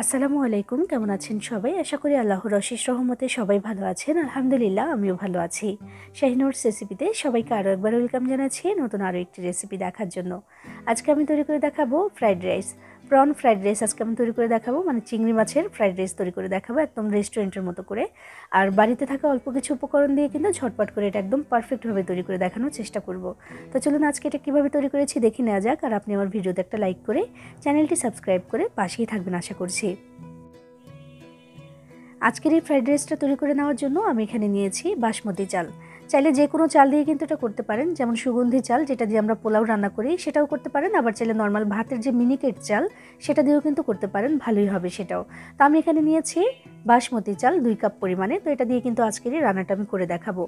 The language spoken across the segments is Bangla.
আসসালামু আলাইকুম, কেমন আছেন সবাই? আশা করি আল্লাহর অশেষ রহমতে সবাই ভালো আছেন। আলহামদুলিল্লাহ, আমিও ভালো আছি। শাহিনুরস রেসিপিতে সবাইকে আরও একবার ওয়েলকাম জানাচ্ছি নতুন আরও একটি রেসিপি দেখার জন্য। আজকে আমি তৈরি করে দেখাবো fried rice, prawn fried rice. আজকে আমি তৈরি করে দেখাবো, মানে চিংড়ি মাছের ফ্রাইড রাইস তৈরি করে দেখাবো একদম রেস্টুরেন্টের মতো করে। আর বাড়িতে থাকা অল্প কিছু উপকরণ দিয়ে কিন্তু ঝটপট করে এটা একদম পারফেক্টভাবে তৈরি করে দেখানোর চেষ্টা করব। তো চলুন আজকে এটা কীভাবে তৈরি করেছি দেখে নেওয়া যাক। আর আপনি আমার ভিডিওতে একটা লাইক করে চ্যানেলটি সাবস্ক্রাইব করে পাশেই থাকবেন আশা করছি। আজকের এই ফ্রাইড রাইসটা তৈরি করে নেওয়ার জন্য আমি এখানে নিয়েছি বাসমতি চাল। চাইলে যে কোনো চাল দিয়ে কিন্তু এটা করতে পারেন, যেমন সুগন্ধি চাল যেটা দিয়ে আমরা পোলাও রান্না করি সেটাও করতে পারেন, আবার চাইলে নর্মাল ভাতের যে মিনিকেট চাল সেটা দিয়েও কিন্তু করতে পারেন, ভালোই হবে সেটাও। তো আমি এখানে নিয়েছি বাসমতি চাল 2 কাপ পরিমাণে। তো এটা দিয়ে কিন্তু আজকের এই রান্নাটা আমি করে দেখাবো।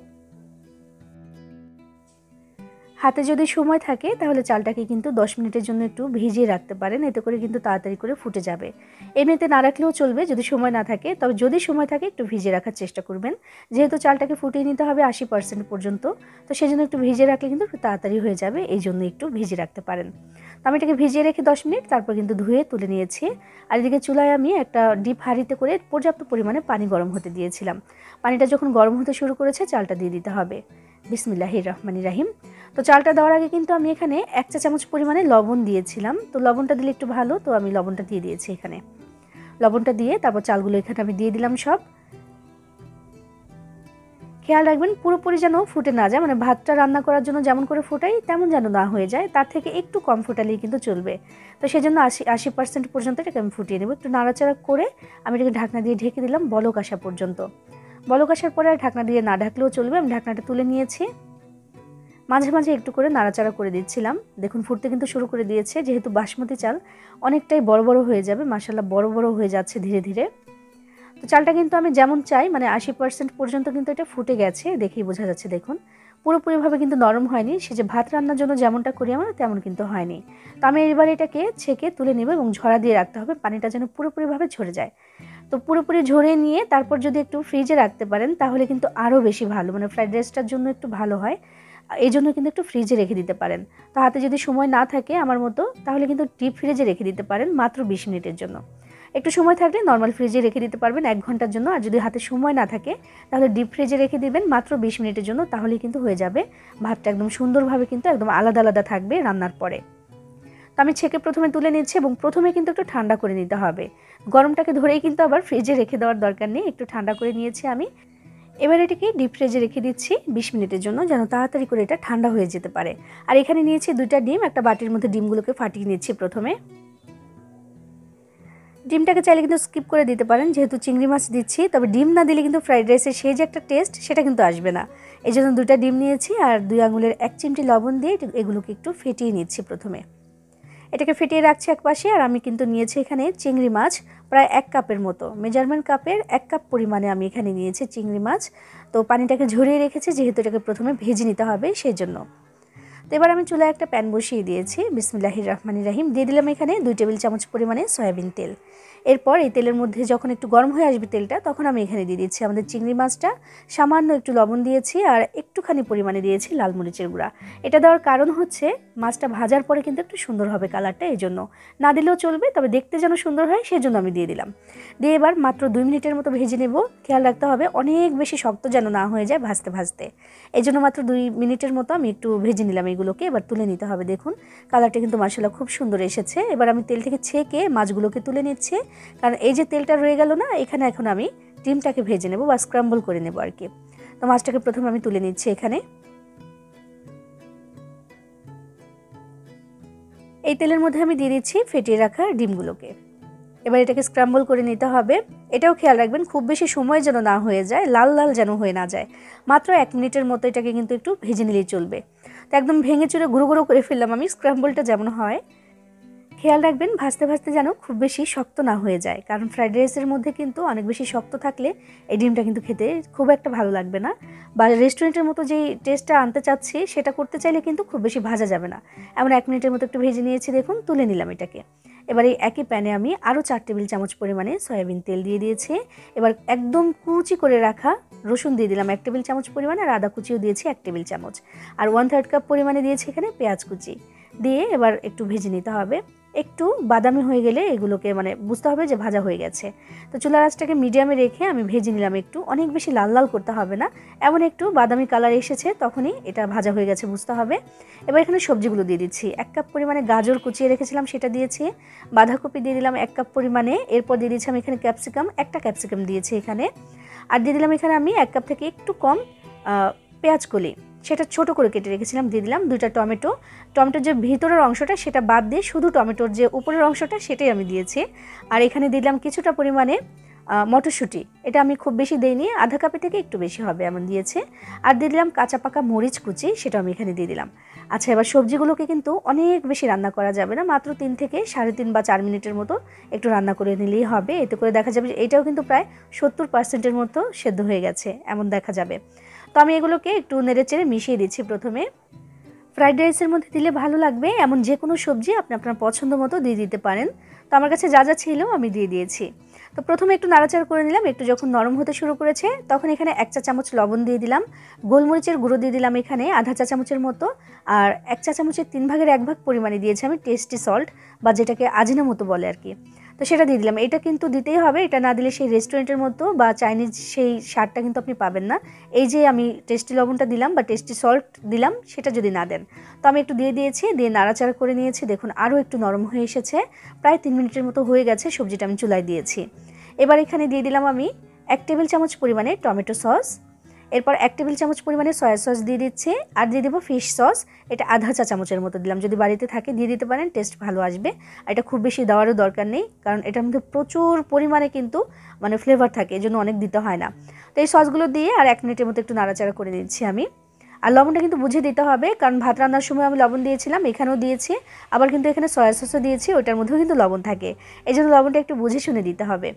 হাতে যদি সময় থাকে তাহলে চালটাকে কিন্তু 10 মিনিটের জন্য একটু ভিজিয়ে রাখতে পারেন, এতে করে কিন্তু তাড়াতাড়ি করে ফুটে যাবে। এমনিতে না রাখলেও চলবে যদি সময় না থাকে, তবে যদি সময় থাকে একটু ভিজিয়ে রাখার চেষ্টা করবেন, যেহেতু চালটাকে ফুটিয়ে নিতে হবে 80% পর্যন্ত। তো সেই জন্য একটু ভিজিয়ে রাখলে কিন্তু একটু তাড়াতাড়ি হয়ে যাবে, এই জন্য একটু ভিজিয়ে রাখতে পারেন। তো আমি এটাকে ভিজিয়ে রেখে 10 মিনিট তারপর কিন্তু ধুয়ে তুলে নিয়েছি। আর এদিকে চুলায় আমি একটা ডিপ হাঁড়িতে করে পর্যাপ্ত পরিমাণে পানি গরম হতে দিয়েছিলাম। পানিটা যখন গরম হতে শুরু করেছে চালটা দিয়ে দিতে হবে। বিসমিল্লাহির রহমানির রহিম। তো চালটা দেওয়ার আগে কিন্তু আমি এখানে 1 চা চামচ পরিমাণে লবণ দিয়েছিলাম। তো লবণটা দিলে একটু ভালো, তো আমি লবণটা দিয়ে দিয়েছি এখানে। লবণটা দিয়ে তারপর চালগুলো এখানে আমি দিয়ে দিলাম সব। খেয়াল রাখবেন পুরোপুরি যেন ফুটে না যায়, মানে ভাতটা রান্না করার জন্য যেমন করে ফোটাই তেমন যেন না হয়ে যায়, তার থেকে একটু কম ফোটালেই কিন্তু চলবে। তো সেজন্য 80% পর্যন্ত এটাকে আমি ফুটিয়ে নেব। একটু নাড়াচাড়া করে আমি এটাকে ঢাকনা দিয়ে ঢেকে দিলাম বলক আসা পর্যন্ত। বলক আসার পরে আর ঢাকনা দিয়ে না ঢাকলেও চলবে, আমি ঢাকনাটা তুলে নিয়েছি। মাঝে মাঝে একটু করে নাড়াচাড়া করে দিচ্ছিলাম। দেখুন ফুটতে কিন্তু শুরু করে দিয়েছে, যেহেতু বাসমতি চাল অনেকটাই বড় বড় হয়ে যাবে, মাশাআল্লাহ বড় বড় হয়ে যাচ্ছে ধীরে ধীরে। তো চালটা কিন্তু আমি যেমন চাই, মানে 80% পর্যন্ত কিন্তু এটা ফুটে গেছে, দেখেই বোঝা যাচ্ছে। দেখুন পুরোপুরিভাবে কিন্তু নরম হয়নি, সে যে ভাত রান্নার জন্য যেমনটা করি আমরা তেমন কিন্তু হয়নি। তো আমি এবার এটাকে ছেঁকে তুলে নেব এবং ঝরা দিয়ে রাখতে হবে, পানিটা যেন পুরোপুরিভাবে ঝরে যায়। তো পুরোপুরি ঝরিয়ে নিয়ে তারপর যদি একটু ফ্রিজে রাখতে পারেন তাহলে কিন্তু আরও বেশি ভালো, মানে ফ্রাইড রাইসটার জন্য একটু ভালো হয়। এই জন্য কিন্তু একটু ফ্রিজে রেখে দিতে পারেন। তো হাতে যদি সময় না থাকে আমার মতো, তাহলে কিন্তু ডিপ ফ্রিজে রেখে দিতে পারেন মাত্র 20 মিনিটের জন্য। একটু সময় থাকলে নর্মাল ফ্রিজে রেখে দিতে পারবেন 1 ঘন্টার জন্য, আর যদি হাতে সময় না থাকে তাহলে ডিপ ফ্রিজে রেখে দিবেন মাত্র 20 মিনিটের জন্য, তাহলেই কিন্তু হয়ে যাবে। ভাতটা একদম সুন্দরভাবে কিন্তু একদম আলাদা আলাদা থাকবে রান্নার পরে। তো আমি ছেঁকে প্রথমে তুলে নিচ্ছি এবং প্রথমে কিন্তু একটু ঠান্ডা করে নিতে হবে। গরমটাকে ধরেই কিন্তু আবার ফ্রিজে রেখে দেওয়ার দরকার নেই, একটু ঠান্ডা করে নিয়েছি আমি। এবার এটাকে ডিপ ফ্রিজে রেখে দিচ্ছি 20 মিনিটের জন্য, যেন তাড়াতাড়ি করে এটা ঠান্ডা হয়ে যেতে পারে। আর এখানে নিয়েছি 2টা ডিম, একটা বাটির মধ্যে ডিমগুলোকে ফাটিয়ে নিচ্ছি প্রথমে। ডিমটাকে চাইলে কিন্তু স্কিপ করে দিতে পারেন, যেহেতু চিংড়ি মাছ দিচ্ছি, তবে ডিম না দিলে কিন্তু ফ্রাইড রাইসের সেই যে একটা টেস্ট সেটা কিন্তু আসবে না। এই জন্য 2টা ডিম নিয়েছি আর 2 আঙুলের 1 চিমটি লবণ দিয়ে এগুলোকে একটু ফেটিয়ে নিচ্ছি প্রথমে। এটাকে ফেটিয়ে রাখছি একপাশে। আর আমি কিন্তু নিয়েছি এখানে চিংড়ি মাছ প্রায় 1 কাপের মতো, মেজারমেন্ট কাপের 1 কাপ পরিমাণে আমি এখানে নিয়েছি চিংড়ি মাছ। তো পানিটাকে ঝরিয়ে রেখেছি, যেহেতু এটাকে প্রথমে ভেজে নিতে হবে সেই জন্য। তো এবার আমি চুলায় একটা প্যান বসিয়ে দিয়েছি। বিসমিল্লাহির রহমানির রহিম। দিয়ে দিলাম এখানে 2 টেবিল চামচ পরিমাণে সয়াবিন তেল। এরপর এই তেলের মধ্যে যখন একটু গরম হয়ে আসবে তেলটা, তখন আমি এখানে দিয়ে দিচ্ছি আমাদের চিংড়ি মাছটা। সামান্য একটু লবণ দিয়েছি আর একটুখানি পরিমাণে দিয়েছি লাল মরিচের গুঁড়া। এটা দেওয়ার কারণ হচ্ছে মাছটা ভাজার পরে কিন্তু একটু সুন্দর হবে কালারটা, এই জন্য। না দিলেও চলবে, তবে দেখতে যেন সুন্দর হয় সেই জন্য আমি দিয়ে দিলাম। দিয়ে এবার মাত্র 2 মিনিটের মতো ভেজে নেব। খেয়াল রাখতে হবে অনেক বেশি শক্ত যেন না হয়ে যায় ভাজতে ভাজতে। এই জন্য মাত্র 2 মিনিটের মতো আমি একটু ভেজে নিলাম এগুলোকে। এবার তুলে নিতে হবে। দেখুন কালারটা কিন্তু মাশাআল্লাহ খুব সুন্দর এসেছে। এবার আমি তেল থেকে ছেঁকে মাছগুলোকে তুলে নিচ্ছি, কারণ এই যে তেলটা রয়ে গেল না, এখানে এখন আমি ডিমটাকে ভেজে নেব বা স্ক্রাম্বল করে নেব আর কি। তো মাছটাকে প্রথমে আমি তুলে নিচ্ছি এখানে। এই তেলের মধ্যে আমি দিয়ে দিচ্ছি ফেটিয়ে রাখা ডিমগুলোকে। এবার এটাকে স্ক্রাম্বল করে নিতে হবে। এটাও খেয়াল রাখবেন খুব বেশি সময় যেন না হয়ে যায়, লাল লাল যেন হয়ে না যায়। মাত্র 1 মিনিটের মতো এটাকে কিন্তু একটু ভেজে নিলেই চলবে। তো একদম ভেঙে চুরে গুঁড়ো গুঁড়ো করে ফেললাম আমি, স্ক্রাম্বলটা যেমন হয়। খেয়াল রাখবেন ভাজতে ভাজতে যেন খুব বেশি শক্ত না হয়ে যায়, কারণ ফ্রাইড রাইসের মধ্যে কিন্তু অনেক বেশি শক্ত থাকলে এই ডিমটা কিন্তু খেতে খুব একটা ভালো লাগবে না, বা রেস্টুরেন্টের মতো যেই টেস্টটা আনতে চাচ্ছি সেটা করতে চাইলে কিন্তু খুব বেশি ভাজা যাবে না। এমন 1 মিনিটের মতো একটু ভেজে নিয়েছি, দেখুন তুলে নিলাম এটাকে। এবার এই একই প্যানে আমি আরও 4 টেবিল চামচ পরিমাণে সয়াবিন তেল দিয়ে দিয়েছি। এবার একদম কুচি করে রাখা রসুন দিয়ে দিলাম 1 টেবিল চামচ পরিমাণে, আর আদা কুচিও দিয়েছি 1 টেবিল চামচ, আর 1/3 কাপ পরিমাণে দিয়েছি এখানে পেঁয়াজ কুচি দিয়ে এবার একটু ভেজে নিতে হবে। একটু বাদামি হয়ে গেলে এগুলোকে মানে বুঝতে হবে যে ভাজা হয়ে গেছে। তো চুলার আঁচটাকে মিডিয়ামে রেখে আমি ভেজে নিলাম একটু, অনেক বেশি লাল লাল করতে হবে না, এমন একটু বাদামি কালার এসেছে তখনই এটা ভাজা হয়ে গেছে বুঝতে হবে। এবার এখানে সবজিগুলো দিয়ে দিচ্ছি। 1 কাপ পরিমাণে গাজর কুচিয়ে রেখেছিলাম সেটা দিয়েছি, বাঁধাকপি দিয়ে দিলাম 1 কাপ পরিমাণে, এরপর দিয়ে দিচ্ছি আমি এখানে ক্যাপসিকাম, একটা ক্যাপসিকাম দিয়েছি এখানে, আর দিয়ে দিলাম এখানে আমি 1 কাপ থেকে একটু কম পেঁয়াজ কলি, সেটা ছোট করে কেটে রেখেছিলাম দিয়ে দিলাম। 2টা টমেটো, টমেটোর যে ভিতরের অংশটা সেটা বাদ দিয়ে শুধু টমেটোর যে উপরের অংশটা সেটাই আমি দিয়েছি। আর এখানে দিলাম কিছুটা পরিমাণে মটরশুঁটি, এটা আমি খুব বেশি দেইনি, আধা কাপের থেকে একটু বেশি হবে এমন দিয়েছে। আর দিয়ে দিলাম কাঁচা পাকা মরিচ কুচি, সেটা আমি এখানে দিয়ে দিলাম। আচ্ছা, এবার সবজিগুলোকে কিন্তু অনেক বেশি রান্না করা যাবে না, মাত্র 3 থেকে 3.5 বা 4 মিনিটের মতো একটু রান্না করে নিলেই হবে। এতে করে দেখা যাবে যে এটাও কিন্তু প্রায় 70%-এর মতো সেদ্ধ হয়ে গেছে এমন দেখা যাবে। তো আমি এগুলোকে একটু নেড়েচেড়ে মিশিয়ে দিচ্ছি। প্রথমে ফ্রাইড রাইসের মধ্যে দিলে ভালো লাগবে এমন যে কোনো সবজি আপনি আপনার পছন্দ মতো দিয়ে দিতে পারেন। তো আমার কাছে যা যা ছিল আমি দিয়ে দিয়েছি। তো প্রথমে একটু নাড়াচাড়া করে নিলাম, একটু যখন নরম হতে শুরু করেছে তখন এখানে 1 চা চামচ লবণ দিয়ে দিলাম, গোলমরিচের গুঁড়ো দিয়ে দিলাম এখানে আধা চা চামচের মতো, আর 1 চা চামচের 3 ভাগের 1 ভাগ পরিমাণে দিয়েছি আমি টেস্টি সল্ট বা যেটাকে আজিনোমোটো বলে আর কি। তো সেটা দিয়ে দিলাম, এটা কিন্তু দিতেই হবে, এটা না দিলে সেই রেস্টুরেন্টের মতো বা চাইনিজ সেই স্বাদটা কিন্তু আপনি পাবেন না। এই যে আমি টেস্টি লবণটা দিলাম বা টেস্টি সল্ট দিলাম সেটা যদি না দেন। তো আমি একটু দিয়ে দিয়েছি, দিয়ে নাড়াচাড়া করে নিয়েছি, দেখুন আরও একটু নরম হয়ে এসেছে, প্রায় 3 মিনিটের মতো হয়ে গেছে। সবজিটা আমি চুলায় দিয়েছি। এবার এখানে দিয়ে দিলাম আমি 1 টেবিল চামচ পরিমাণে টমেটো সস, এরপর 1 টেবিল চামচ পরিমাণে সয়া সস দিয়ে দিচ্ছি, আর দিয়ে দেবো ফিশ সস, এটা আধা চা চামচের মতো দিলাম, যদি বাড়িতে থাকে দিয়ে দিতে পারেন, টেস্ট ভালো আসবে। আর এটা খুব বেশি দেওয়ারও দরকার নেই, কারণ এটার মধ্যে প্রচুর পরিমাণে কিন্তু মানে ফ্লেভার থাকে, এই জন্য অনেক দিতে হয় না। তো এই সসগুলো দিয়ে আর 1 মিনিটের মতো একটু নাড়াচাড়া করে দিচ্ছি আমি। আর লবণটা কিন্তু বুঝে দিতে হবে, কারণ ভাত রান্নার সময় আমি লবণ দিয়েছিলাম, এখানেও দিয়েছি, আবার কিন্তু এখানে সয়া সসও দিয়েছি, ওইটার মধ্যেও কিন্তু লবণ থাকে, এই জন্য লবণটা একটু বুঝে শুনে দিতে হবে।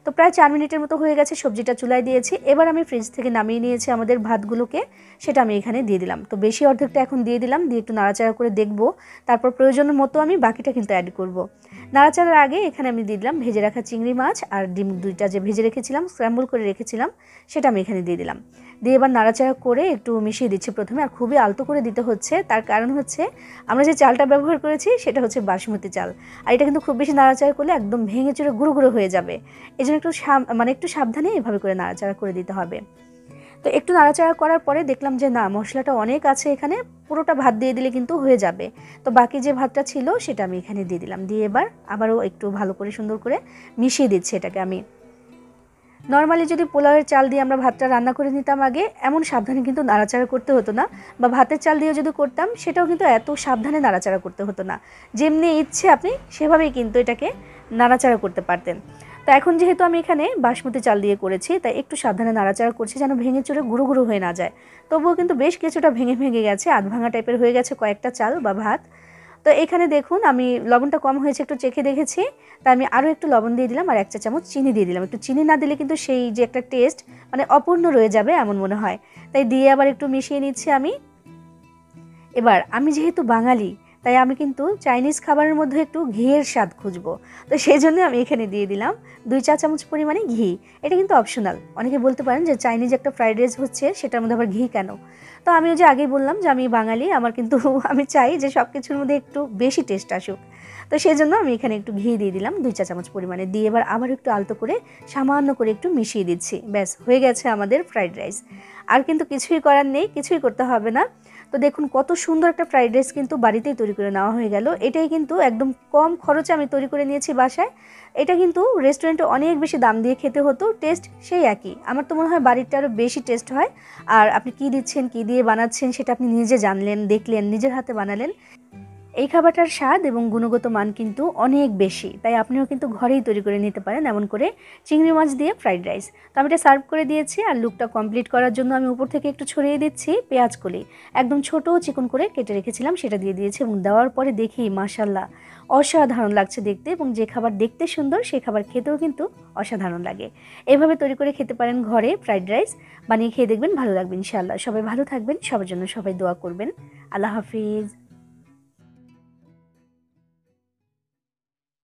তো প্রায় 4 মিনিটের মতো হয়ে গেছে, সবজিটা চুলায় দিয়েছি। এবার আমি ফ্রিজ থেকে নামিয়ে নিয়েছি আমাদের ভাতগুলোকে, সেটা আমি এখানে দিয়ে দিলাম। তো বেশি অর্ধেকটা এখন দিয়ে দিলাম, দিয়ে একটু নাড়াচাড়া করে দেখব, তারপর প্রয়োজনের মতো আমি বাকিটা কিন্তু অ্যাড করব। নাড়াচাড়ার আগে এখানে আমি দিয়ে দিলাম ভেজে রাখা চিংড়ি মাছ আর ডিম 2টা যে ভেজে রেখেছিলাম, স্ক্র্যাম্বল করে রেখেছিলাম, সেটা আমি এখানে দিয়ে দিলাম। দিয়ে এবার নাড়াচাড়া করে একটু মিশিয়ে দিচ্ছি প্রথমে, আর খুবই আলতো করে দিতে হচ্ছে, তার কারণ হচ্ছে আমরা যে চালটা ব্যবহার করেছি সেটা হচ্ছে বাসমতি চাল, আর এটা কিন্তু খুব বেশি নাড়াচাড়া করলে একদম ভেঙে চুরে গুঁড়ো গুঁড়ো হয়ে যাবে, এই জন্য একটু একটু সাবধানে এভাবে করে নাড়াচাড়া করে দিতে হবে। তো একটু নাড়াচাড়া করার পরে দেখলাম যে না, মশলাটা অনেক আছে এখানে, পুরোটা ভাত দিয়ে দিলে কিন্তু হয়ে যাবে। তো বাকি যে ভাতটা ছিল সেটা আমি এখানে দিয়ে দিলাম, দিয়ে এবার আবারও একটু ভালো করে সুন্দর করে মিশিয়ে দিচ্ছি এটাকে আমি। নর্মালি যদি পোলাওয়ের চাল দিয়ে আমরা ভাতটা রান্না করে নিতাম আগে, এমন সাবধানে কিন্তু নাড়াচাড়া করতে হতো না, বা ভাতের চাল দিয়েও যদি করতাম সেটাও কিন্তু এত সাবধানে নাড়াচাড়া করতে হতো না, যেমনি ইচ্ছে আপনি সেভাবেই কিন্তু এটাকে নাড়াচাড়া করতে পারতেন। তো এখন যেহেতু আমি এখানে বাসমতি চাল দিয়ে করেছি, তাই একটু সাবধানে নাড়াচাড়া করছি যেন ভেঙে চুরে গুঁড়ো গুঁড়ো হয়ে না যায়। তবুও কিন্তু বেশ কিছুটা ভেঙে ভেঙে গেছে, আধ ভাঙা টাইপের হয়ে গেছে কয়েকটা চাল বা ভাত। তো এখানে দেখুন আমি লবণটা কম হয়েছে একটু চেখে দেখেছি, তাই আমি আরও একটু লবণ দিয়ে দিলাম, আর 1 চা চামচ চিনি দিয়ে দিলাম। একটু চিনি না দিলে কিন্তু সেই যে একটা টেস্ট মানে অপূর্ণ রয়ে যাবে এমন মনে হয়, তাই দিয়ে আবার একটু মিশিয়ে নিচ্ছি আমি। এবার আমি যেহেতু বাঙালি, তাই আমি কিন্তু চাইনিজ খাবারের মধ্যে একটু ঘিয়ের স্বাদ খুঁজবো, তো সেই জন্য আমি এখানে দিয়ে দিলাম 2 চা চামচ পরিমাণে ঘি। এটা কিন্তু অপশনাল, অনেকে বলতে পারেন যে চাইনিজ একটা ফ্রাইড রাইস হচ্ছে সেটার মধ্যে আবার ঘি কেন। তো আমি ওই যে আগেই বললাম যে আমি বাঙালি, আমার কিন্তু আমি চাই যে সব কিছুর মধ্যে একটু বেশি টেস্ট আসুক, তো সেই জন্য আমি এখানে একটু ঘি দিয়ে দিলাম 2 চা চামচ পরিমাণে, দিয়ে এবার আবার একটু আলতো করে সামান্য করে একটু মিশিয়ে দিচ্ছি, ব্যাস হয়ে গেছে আমাদের ফ্রাইড রাইস। আর কিন্তু কিছুই করার নেই, কিছুই করতে হবে না। তো দেখুন কত সুন্দর একটা ফ্রাইড রাইস কিন্তু বাড়িতেই তৈরি করে নেওয়া হয়ে গেল। এটাই কিন্তু একদম কম খরচে আমি তৈরি করে নিয়েছি বাসায়। এটা কিন্তু রেস্টুরেন্টে অনেক বেশি দাম দিয়ে খেতে হতো, টেস্ট সেই একই। আমার তো মনে হয় বাড়িরটা আরও বেশি টেস্ট হয়। আর আপনি কী দিচ্ছেন, কী দিয়ে বানাচ্ছেন সেটা আপনি নিজে জানলেন, দেখলেন, নিজের হাতে বানালেন। এই খাবারটার স্বাদ এবং গুণগত মান কিন্তু অনেক বেশি, তাই আপনিও কিন্তু ঘরেই তৈরি করে নিতে পারেন এমন করে চিংড়ি মাছ দিয়ে ফ্রাইড রাইস। তো আমি এটা সার্ভ করে দিয়েছি, আর লুকটা কমপ্লিট করার জন্য আমি উপর থেকে একটু ছড়িয়ে দিচ্ছি পেঁয়াজ কলি, একদম ছোট চিকন করে কেটে রেখেছিলাম, সেটা দিয়ে দিয়েছি, এবং দেওয়ার পরে দেখি মাশাল্লাহ অসাধারণ লাগছে দেখতে, এবং যে খাবার দেখতে সুন্দর সেই খাবার খেতেও কিন্তু অসাধারণ লাগে। এভাবে তৈরি করে খেতে পারেন ঘরে ফ্রাইড রাইস, বানিয়ে খেয়ে দেখবেন ভালো লাগবে ইনশাআল্লাহ। সবাই ভালো থাকবেন, সবার জন্য সবাই দোয়া করবেন। আল্লাহ হাফিজ।